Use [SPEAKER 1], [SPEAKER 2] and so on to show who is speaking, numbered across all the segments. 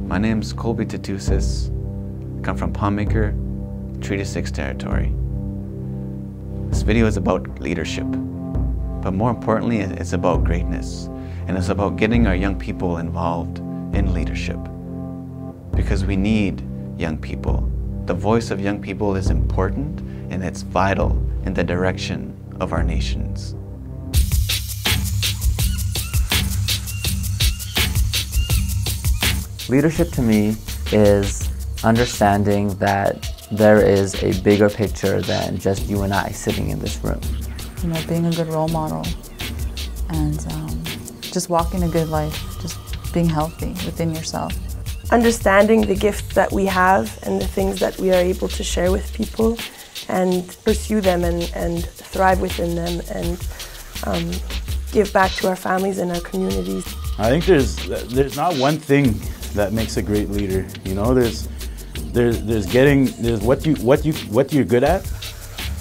[SPEAKER 1] My name's Colby Tootoosis. I come from Palmmaker, Treaty 6 territory. This video is about leadership, but more importantly, it's about greatness, and it's about getting our young people involved in leadership, because we need young people. The voice of young people is important, and it's vital in the direction of our nations.
[SPEAKER 2] Leadership to me is understanding that there is a bigger picture than just you and I sitting in this room.
[SPEAKER 3] You know, being a good role model and just walking a good life, just being healthy within yourself.
[SPEAKER 4] Understanding the gifts that we have and the things that we are able to share with people and pursue them and thrive within them and give back to our families and our communities.
[SPEAKER 5] I think there's not one thing that makes a great leader. You know, there's what you're good at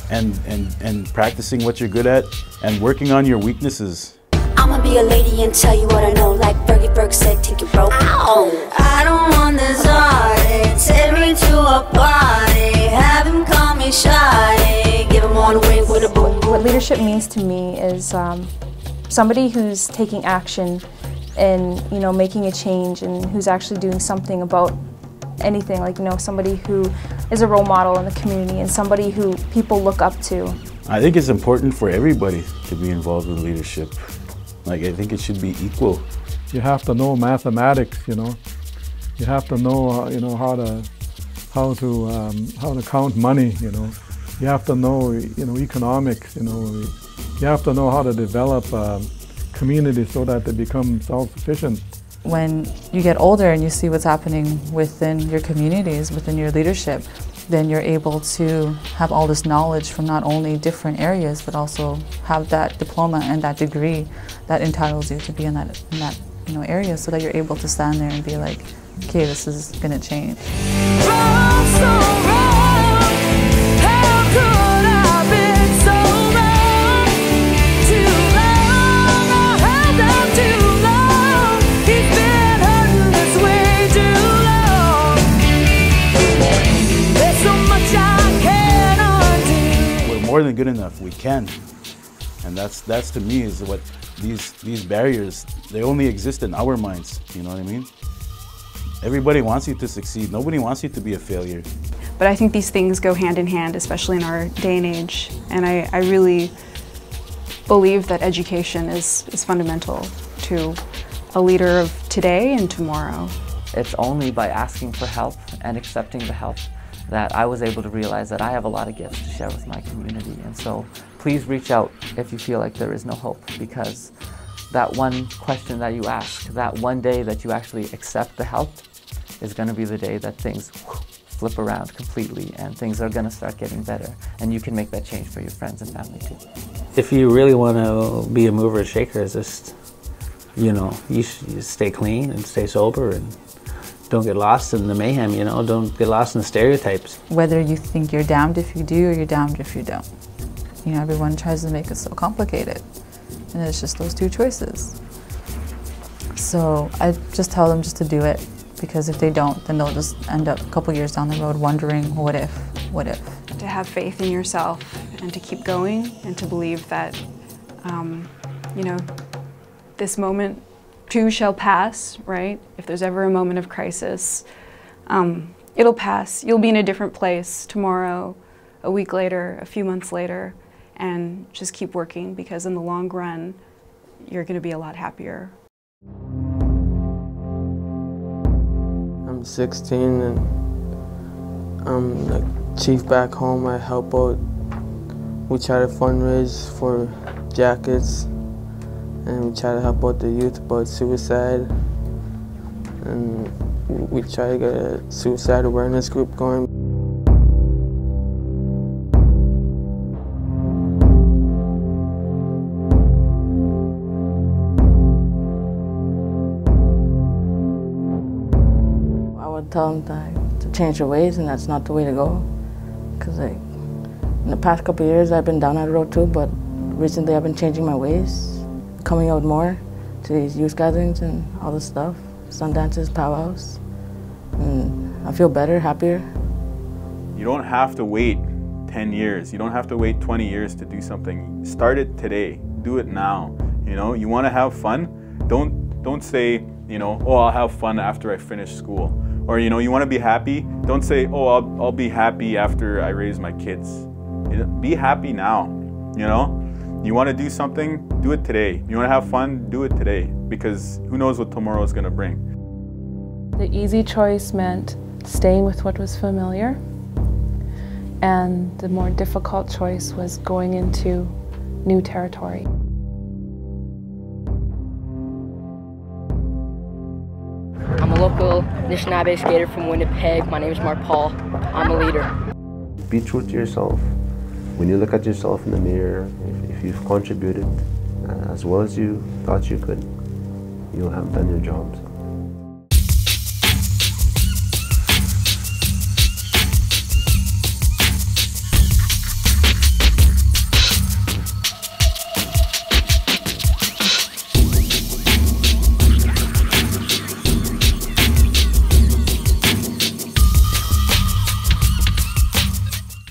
[SPEAKER 5] and practicing what you're good at and working on your weaknesses.
[SPEAKER 6] I'ma be a lady and tell you what I know, like Bergie Berg said, take it broke. Ow! I don't want this heartache, take me to a party, have him call me shy, give him on a wink with a boom.
[SPEAKER 7] What leadership means to me is somebody who's taking action and, you know, making a change and who's actually doing something about anything, like, you know, somebody who is a role model in the community and somebody who people look up to.
[SPEAKER 5] I think it's important for everybody to be involved in leadership. Like, I think it should be equal.
[SPEAKER 8] You have to know mathematics, you know. You have to know, you know, how to count money, you know. You have to know, you know, economics, you know. You have to know how to develop communities so that they become self-sufficient.
[SPEAKER 3] When you get older and you see what's happening within your communities, within your leadership, then you're able to have all this knowledge from not only different areas, but also have that diploma and that degree that entitles you to be in that you know, area, so that you're able to stand there and be like, okay, this is gonna change.
[SPEAKER 5] More than good enough, we can, and that's to me is what these barriers, they only exist in our minds. You know what I mean? Everybody wants you to succeed. Nobody wants you to be a failure.
[SPEAKER 9] But I think these things go hand in hand, especially in our day and age. And I really believe that education is fundamental to a leader of today and tomorrow.
[SPEAKER 2] It's only by asking for help and accepting the help that I was able to realize that I have a lot of gifts to share with my community. And so please reach out if you feel like there is no hope, because that one question that you ask, that one day that you actually accept the help, is going to be the day that things flip around completely and things are going to start getting better. And you can make that change for your friends and family too.
[SPEAKER 10] If you really want to be a mover and shaker, it's just, you know, you stay clean and stay sober and don't get lost in the mayhem, you know, don't get lost in the stereotypes.
[SPEAKER 3] Whether you think you're damned if you do or you're damned if you don't. You know, everyone tries to make it so complicated, and it's just those two choices. So I just tell them just to do it, because if they don't, then they'll just end up a couple years down the road wondering, what if, what if?
[SPEAKER 9] To have faith in yourself and to keep going and to believe that, you know, this moment too shall pass, right? If there's ever a moment of crisis, it'll pass. You'll be in a different place tomorrow, a week later, a few months later, and just keep working, because in the long run, you're gonna be a lot happier.
[SPEAKER 11] I'm 16 and I'm like chief back home. I help out. We try to fundraise for jackets, and we try to help out the youth about suicide, and we try to get a suicide awareness group going.
[SPEAKER 12] I would tell them to change their ways, and that's not the way to go. Because like, in the past couple of years I've been down that road too, but recently I've been changing my ways. Coming out more to these youth gatherings and all this stuff, sun dances, powwows, I feel better, happier.
[SPEAKER 13] You don't have to wait 10 years. You don't have to wait 20 years to do something. Start it today. Do it now. You know, you want to have fun? Don't say, you know, oh, I'll have fun after I finish school. Or, you know, you want to be happy? Don't say, oh, I'll be happy after I raise my kids. You know, be happy now, you know? You want to do something? Do it today. You want to have fun? Do it today. Because who knows what tomorrow is going to bring.
[SPEAKER 14] The easy choice meant staying with what was familiar, and the more difficult choice was going into new territory.
[SPEAKER 15] I'm a local Anishinaabe skater from Winnipeg. My name is Mark Paul. I'm a leader.
[SPEAKER 16] Be true to yourself. When you look at yourself in the mirror, if you've contributed as well as you thought you could, you'll have done your jobs.